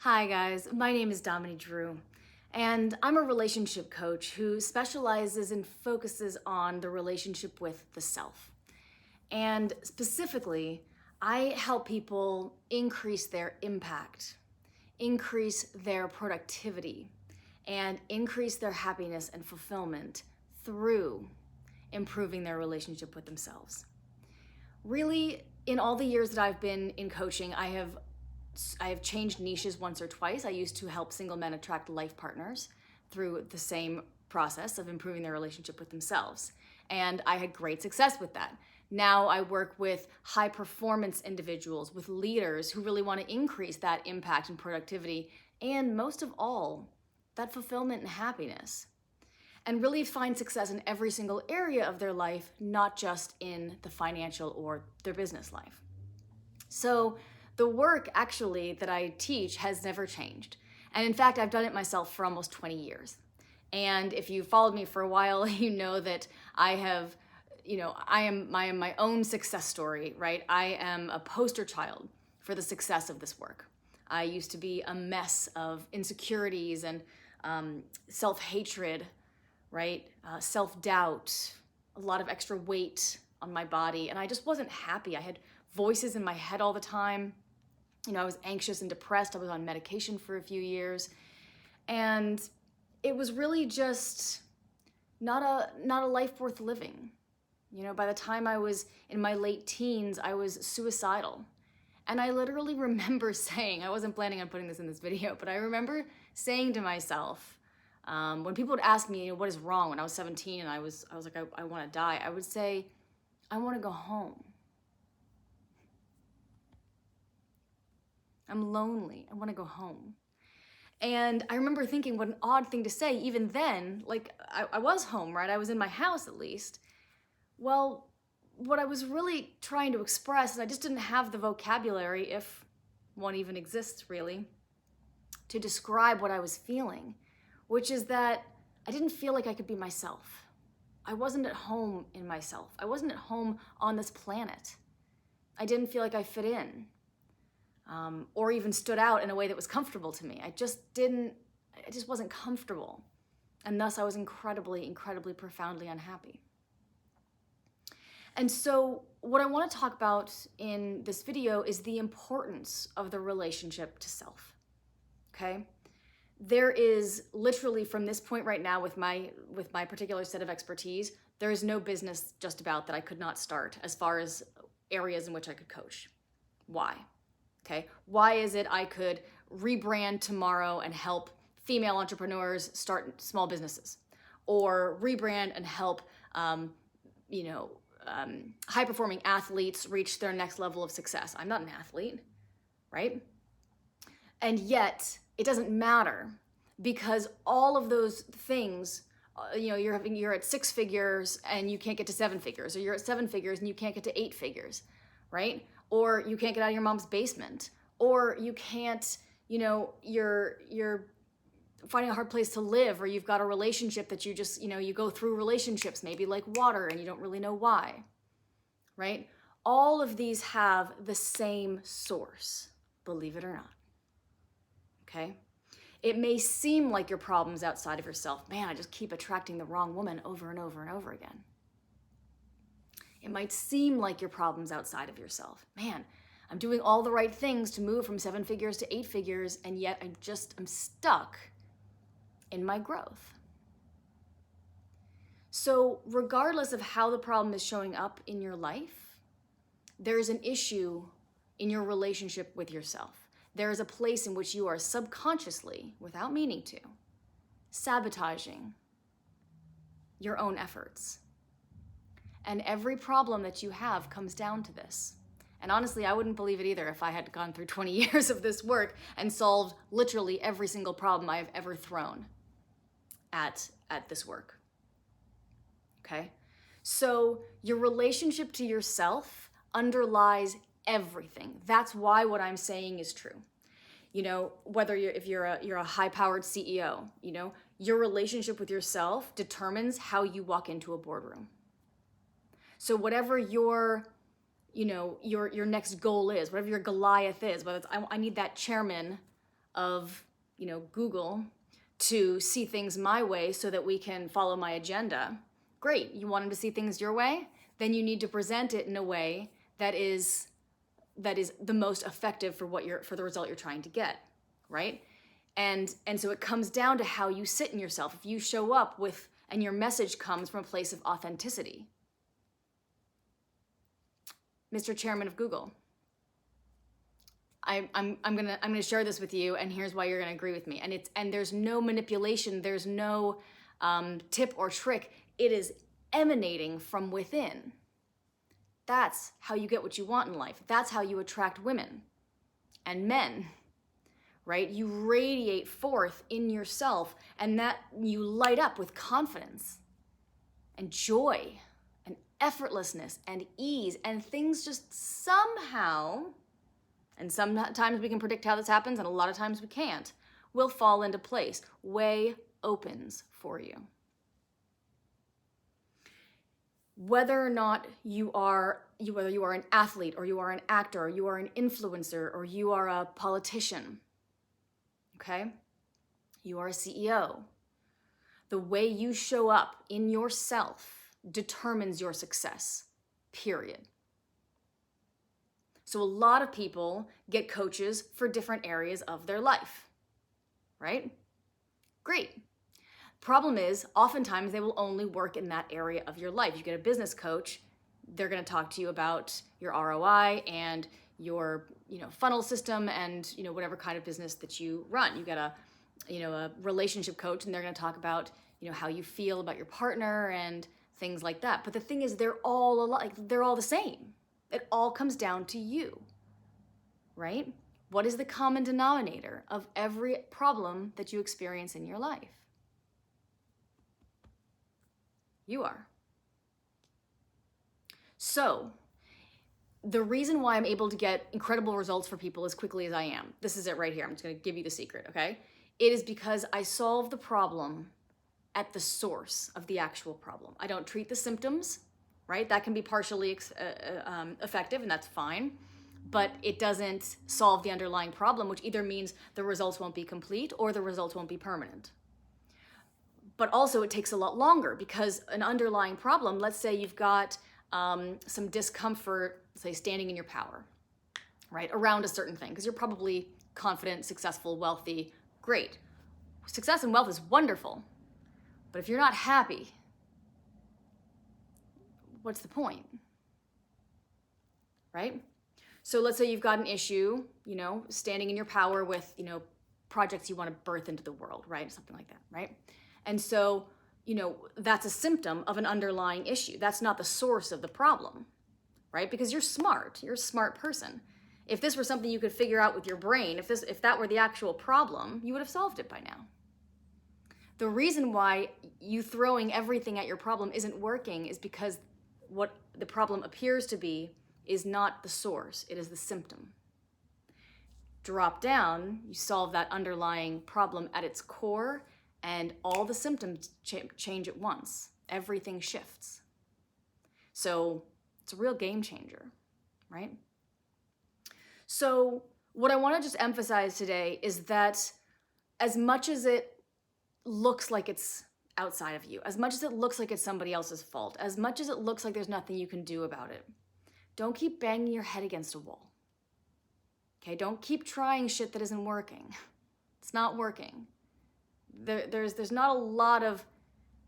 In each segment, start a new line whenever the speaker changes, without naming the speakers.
Hi guys, my name is Dominey Drew, and I'm a relationship coach who specializes and focuses on the relationship with the self. And specifically, I help people increase their impact, increase their productivity, and increase their happiness and fulfillment through improving their relationship with themselves. Really, in all the years that I've been in coaching, I have changed niches once or twice. I used to help single men attract life partners through the same process of improving their relationship with themselves. And I had great success with that. Now I work with high performance individuals, with leaders who really want to increase that impact and productivity, and most of all, that fulfillment and happiness. And really find success in every single area of their life, not just in the financial or their business life. So the work actually that I teach has never changed. And in fact, I've done it myself for almost 20 years. And if you followed me for a while, you know that I am my own success story, right? I am a poster child for the success of this work. I used to be a mess of insecurities and self-hatred, right? Self-doubt, a lot of extra weight on my body. And I just wasn't happy. I had voices in my head all the time. I was anxious and depressed. I was on medication for a few years. And it was really just not a life worth living. By the time I was in my late teens, I was suicidal. And I literally remember saying, I wasn't planning on putting this in this video, but I remember saying to myself, when people would ask me, what is wrong when I was 17 and I was like, I want to die, I would say, I want to go home. I'm lonely. I want to go home. And I remember thinking, what an odd thing to say. Even then, like I was home, right? I was in my house at least. Well, what I was really trying to express, and I just didn't have the vocabulary, if one even exists really, to describe what I was feeling, which is that I didn't feel like I could be myself. I wasn't at home in myself. I wasn't at home on this planet. I didn't feel like I fit in. Or even stood out in a way that was comfortable to me. I just wasn't comfortable. And thus I was incredibly, incredibly profoundly unhappy. And so what I want to talk about in this video is the importance of the relationship to self, okay? There is literally, from this point right now with my particular set of expertise, there is no business just about that I could not start as far as areas in which I could coach. Why? Okay, why is it I could rebrand tomorrow and help female entrepreneurs start small businesses, or rebrand and help, high-performing athletes reach their next level of success? I'm not an athlete, right? And yet it doesn't matter, because all of those things, you're at 6 figures and you can't get to 7 figures, or you're at 7 figures and you can't get to 8 figures, right? Or you can't get out of your mom's basement, or you can't, you're finding a hard place to live, or you've got a relationship that you just, you go through relationships, maybe like water, and you don't really know why, right? All of these have the same source, believe it or not, okay? It may seem like your problem's outside of yourself. Man, I just keep attracting the wrong woman over and over and over again. It might seem like your problem's outside of yourself. Man, I'm doing all the right things to move from 7 figures to 8 figures, and yet I'm stuck in my growth. So regardless of how the problem is showing up in your life, there's an issue in your relationship with yourself. There is a place in which you are subconsciously, without meaning to, sabotaging your own efforts. And every problem that you have comes down to this. And honestly, I wouldn't believe it either if I had gone through 20 years of this work and solved literally every single problem I have ever thrown at this work. Okay? So your relationship to yourself underlies everything. That's why what I'm saying is true. Whether you're a high-powered CEO, your relationship with yourself determines how you walk into a boardroom. So whatever your next goal is, whatever your Goliath is, whether it's I need that chairman of, Google to see things my way so that we can follow my agenda. Great. You want them to see things your way? Then you need to present it in a way that is the most effective for the result you're trying to get, right? And so it comes down to how you sit in yourself. If you show up and your message comes from a place of authenticity. Mr. Chairman of Google, I'm gonna share this with you, and here's why you're gonna agree with me. And there's no manipulation, there's no tip or trick. It is emanating from within. That's how you get what you want in life. That's how you attract women and men, right? You radiate forth in yourself, and that you light up with confidence and joy and effortlessness and ease, and things just somehow, and sometimes we can predict how this happens, and a lot of times we can't, will fall into place. Way opens for you. Whether or not whether you are an athlete, or you are an actor, or you are an influencer, or you are a politician, okay? You are a CEO. The way you show up in yourself determines your success, period. So a lot of people get coaches for different areas of their life, right? Great. Problem is, oftentimes they will only work in that area of your life. You get a business coach, they're going to talk to you about your ROI and your, funnel system and, whatever kind of business that you run. You get a relationship coach, and they're going to talk about, how you feel about your partner and things like that. But the thing is, they're all alike. They're all the same. It all comes down to you, right? What is the common denominator of every problem that you experience in your life? You are. So, the reason why I'm able to get incredible results for people as quickly as I am, this is it right here. I'm just going to give you the secret, okay? It is because I solve the problem at the source of the actual problem. I don't treat the symptoms, right? That can be partially effective, and that's fine, but it doesn't solve the underlying problem, which either means the results won't be complete or the results won't be permanent. But also it takes a lot longer, because an underlying problem, let's say you've got some discomfort, say standing in your power, right, around a certain thing, because you're probably confident, successful, wealthy, great. Success and wealth is wonderful, but if you're not happy, what's the point, right? So let's say you've got an issue, standing in your power with, projects you want to birth into the world, right? Something like that, right? And so, that's a symptom of an underlying issue. That's not the source of the problem, right? Because you're smart. You're a smart person. If this were something you could figure out with your brain, if that were the actual problem, you would have solved it by now. The reason why you throwing everything at your problem isn't working is because what the problem appears to be is not the source. It is the symptom. Drop down, you solve that underlying problem at its core, and all the symptoms change at once. Everything shifts. So it's a real game changer, right? So what I want to just emphasize today is that as much as it looks like it's outside of you, as much as it looks like it's somebody else's fault, as much as it looks like there's nothing you can do about it, don't keep banging your head against a wall. Okay, don't keep trying shit that isn't working. It's not working. There's not a lot of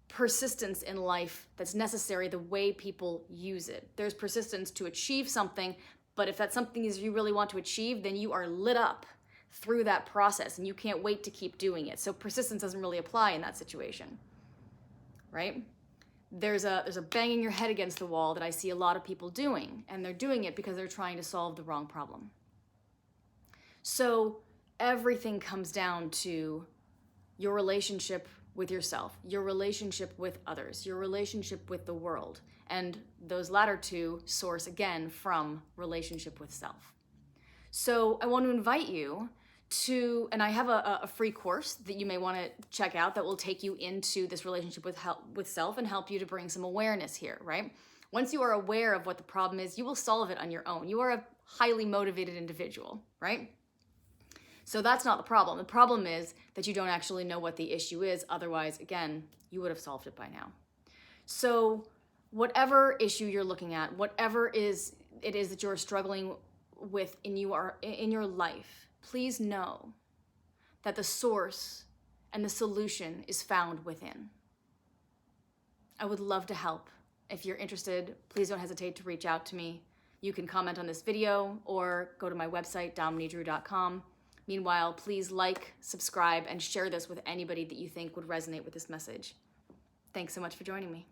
persistence in life that's necessary the way people use it. There's persistence to achieve something, but if that's something you really want to achieve, then you are lit up through that process and you can't wait to keep doing it. So persistence doesn't really apply in that situation, right? There's a banging your head against the wall that I see a lot of people doing, and they're doing it because they're trying to solve the wrong problem. So everything comes down to your relationship with yourself, your relationship with others, your relationship with the world. And those latter two source again from relationship with self. So I want to invite you to, and I have a free course that you may want to check out that will take you into this relationship with self and help you to bring some awareness here, right? Once you are aware of what the problem is, you will solve it on your own. You are a highly motivated individual, right? So that's not the problem. The problem is that you don't actually know what the issue is. Otherwise, again, you would have solved it by now. So whatever issue you're looking at, whatever it is that you're struggling with in your life, please know that the source and the solution is found within. I would love to help. If you're interested, please don't hesitate to reach out to me. You can comment on this video or go to my website, domineydrew.com. Meanwhile, please like, subscribe, and share this with anybody that you think would resonate with this message. Thanks so much for joining me.